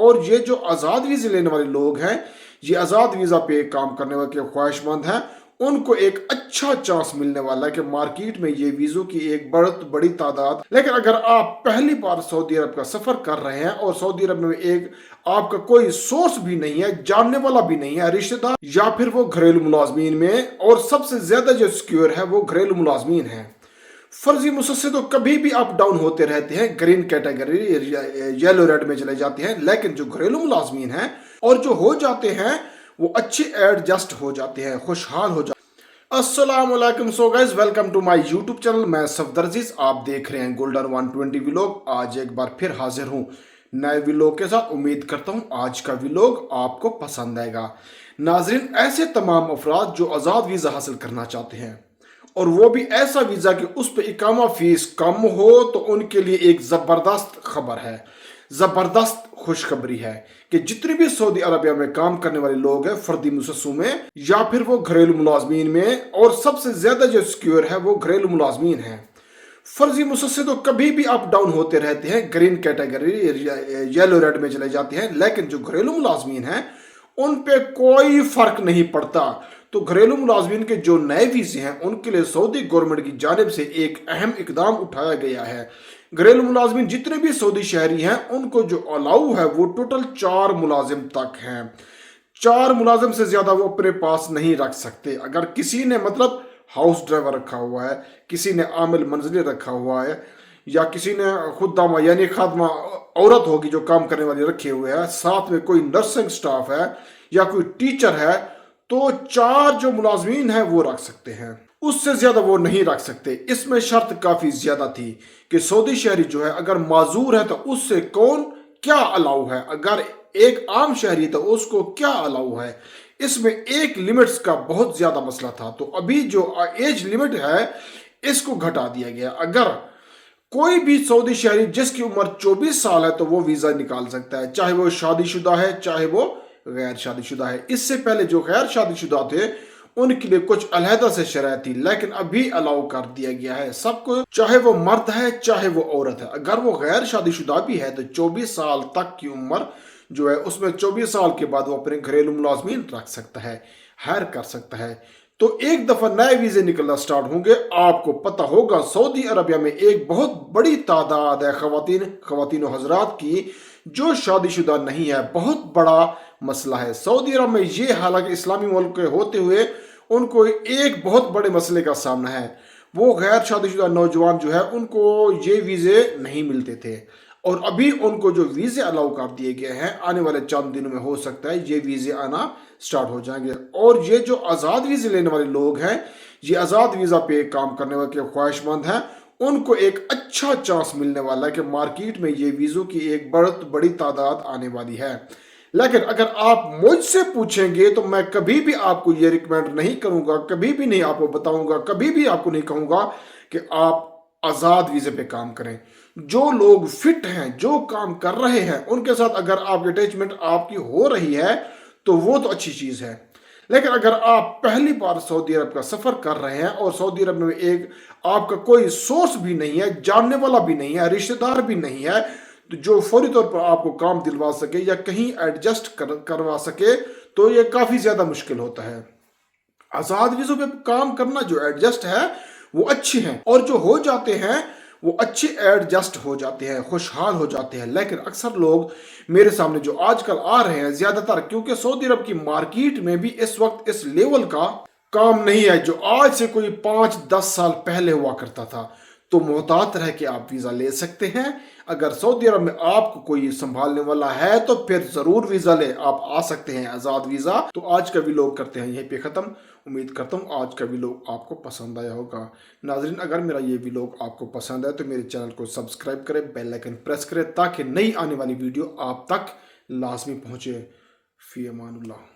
اور یہ جو آزاد ویزے لینے والے لوگ ہیں، یہ آزاد ویزا پہ کام کرنے والے خواہش مند ہیں، ان کو ایک اچھا چانس ملنے والا ہے کہ مارکیٹ میں یہ ویزوں کی ایک بہت بڑی تعداد. لیکن اگر آپ پہلی بار سعودی عرب کا سفر کر رہے ہیں اور سعودی عرب میں آپ کا کوئی سورس بھی نہیں ہے، جاننے والا بھی نہیں ہے، رشتہ دار، یا پھر وہ گھریلو ملازمین میں، اور سب سے زیادہ جو سیکیور ہے وہ گھریلو ملازمین ہیں. فرضی مسلسل تو کبھی بھی اپ ڈاؤن ہوتے رہتے ہیں، گرین کیٹیگری یلو ریڈ میں چلے جاتے ہیں، لیکن جو گھریلو ملازمین ہیں اور جو ہو جاتے ہیں وہ اچھے ایڈجسٹ ہو جاتے ہیں، خوشحال ہو جاتے ہیں. السلام علیکم. So guys welcome to my YouTube channel. میں صفدر عزیز، آپ دیکھ رہے ہیں گولڈن 120 ولاگ. آج ایک بار پھر حاضر ہوں نئے ولاگ کے ساتھ. امید کرتا ہوں آج کا ولاگ آپ کو پسند آئے گا. ناظرین، ایسے تمام افراد جو آزاد ویزا حاصل کرنا چاہتے ہیں اور وہ بھی ایسا ویزا کہ اس پہ اقامہ فیس کم ہو، تو ان کے لیے ایک زبردست خبر ہے، زبردست خوشخبری ہے کہ جتنے بھی سعودی عربیہ میں کام کرنے والے لوگ ہیں، فردی مسسوں میں یا پھر وہ گھریلو ملازمین میں، اور سب سے زیادہ جو سیکیور ہے وہ گھریلو ملازمین ہیں. فرضی مسلسل تو کبھی بھی اپ ڈاؤن ہوتے رہتے ہیں، گرین کیٹیگری یلو ریڈ میں چلے جاتے ہیں، لیکن جو گھریلو ملازمین ہیں ان پہ کوئی فرق نہیں پڑتا. تو گھریلو ملازمین کے جو نئے ویزے ہیں ان کے لیے سعودی گورنمنٹ کی جانب سے ایک اہم اقدام اٹھایا گیا ہے. گھریلو ملازمین جتنے بھی سعودی شہری ہیں ان کو جو الاؤ ہے وہ ٹوٹل 4 ملازم تک ہیں. 4 ملازم سے زیادہ وہ اپنے پاس نہیں رکھ سکتے. اگر کسی نے ہاؤس ڈرائیور رکھا ہوا ہے، کسی نے عامل منزلی رکھا ہوا ہے، یا کسی نے خدامہ یعنی خادمہ عورت ہوگی جو کام کرنے والی رکھے ہوئے ہیں، ساتھ میں کوئی نرسنگ سٹاف ہے یا کوئی ٹیچر ہے، تو 4 جو ملازمین ہیں وہ رکھ سکتے ہیں. اس سے زیادہ وہ نہیں رکھ سکتے. اس میں شرط کافی زیادہ تھی کہ سعودی شہری جو ہے اگر معذور ہے تو اس سے کیا الاؤ ہے، اگر ایک عام شہری تو اس کو کیا الاؤ ہے. اس میں ایک لیمٹس کا بہت زیادہ مسئلہ تھا. تو ابھی جو ایج لیمٹ ہے اس کو گھٹا دیا گیا. اگر کوئی بھی سعودی شہری جس کی عمر 24 سال ہے تو وہ ویزا نکال سکتا ہے، چاہے وہ شادی شدہ ہے چاہے وہ غیر شادی شدہ ہے. اس سے پہلے جو غیر شادی شدہ تھے ان کے لیے کچھ علیحدہ سے شرائط تھی، لیکن ابھی الاؤ کر دیا گیا ہے سب کو، چاہے وہ مرد ہے چاہے وہ عورت ہے. اگر وہ غیر شادی شدہ بھی ہے تو 24 سال تک کی عمر جو ہے اس میں 24 سال کے بعد وہ اپنے گھریلو ملازمین رکھ سکتا ہے، ہائر کر سکتا ہے. تو ایک دفعہ نئے ویزے نکلنا سٹارٹ ہوں گے. آپ کو پتہ ہوگا سعودی عربیہ میں ایک بہت بڑی تعداد ہے خواتین و حضرات کی جو شادی شدہ نہیں ہے. بہت بڑا مسئلہ ہے سعودی عرب میں یہ، حالانکہ اسلامی ملک کے ہوتے ہوئے ان کو ایک بہت بڑے مسئلے کا سامنا ہے. وہ غیر شادی شدہ نوجوان جو ہے ان کو یہ ویزے نہیں ملتے تھے، اور ابھی ان کو جو ویزے الاؤ کر دیے گئے ہیں آنے والے چند دنوں میں ہو سکتا ہے یہ ویزے آنا سٹارٹ ہو جائیں گے. اور یہ جو آزاد ویزے لینے والے لوگ ہیں، یہ آزاد ویزا پہ کام کرنے والے خواہش مند ہیں، ان کو ایک اچھا چانس ملنے والا ہے کہ مارکیٹ میں یہ ویزوں کی ایک بہت بڑی تعداد آنے والی ہے. لیکن اگر آپ مجھ سے پوچھیں گے تو میں کبھی بھی آپ کو یہ ریکمینڈ نہیں کروں گا، کبھی بھی نہیں آپ کو بتاؤں گا، کبھی بھی آپ کو نہیں کہوں گا کہ آپ آزاد ویزے پہ کام کریں. جو لوگ فٹ ہیں، جو کام کر رہے ہیں، ان کے ساتھ اگر آپ کی اٹیچمنٹ آپ کی ہو رہی ہے تو وہ تو اچھی چیز ہے. لیکن اگر آپ پہلی بار سعودی عرب کا سفر کر رہے ہیں اور سعودی عرب میں آپ کا کوئی سورس بھی نہیں ہے، جاننے والا بھی نہیں ہے، رشتہ دار بھی نہیں ہے جو فوری طور پر آپ کو کام دلوا سکے یا کہیں ایڈجسٹ کروا سکے، تو یہ کافی زیادہ مشکل ہوتا ہے. آزاد ویزوں پہ کام کرنا جو ایڈجسٹ ہے وہ اچھی ہیں، اور جو ہو جاتے ہیں وہ اچھے ایڈجسٹ ہو جاتے ہیں، خوشحال ہو جاتے ہیں. لیکن اکثر لوگ میرے سامنے جو آج کل آ رہے ہیں، زیادہ تر کیونکہ سعودی عرب کی مارکیٹ میں بھی اس وقت اس لیول کا کام نہیں ہے جو آج سے کوئی 5-10 سال پہلے ہوا کرتا تھا. تو محتاط رہ کے آپ ویزا لے سکتے ہیں. اگر سعودی عرب میں آپ کو کوئی سنبھالنے والا ہے تو پھر ضرور ویزا لے، آپ آ سکتے ہیں آزاد ویزا. تو آج کا ویلاگ کرتے ہیں یہیں پہ ختم. امید کرتا ہوں آج کا ویلاگ آپ کو پسند آیا ہوگا. ناظرین، اگر میرا یہ ویلاگ آپ کو پسند ہے تو میرے چینل کو سبسکرائب کریں، بیل آئیکن پریس کریں تاکہ نئی آنے والی ویڈیو آپ تک لازمی پہنچے. فی امان اللہ.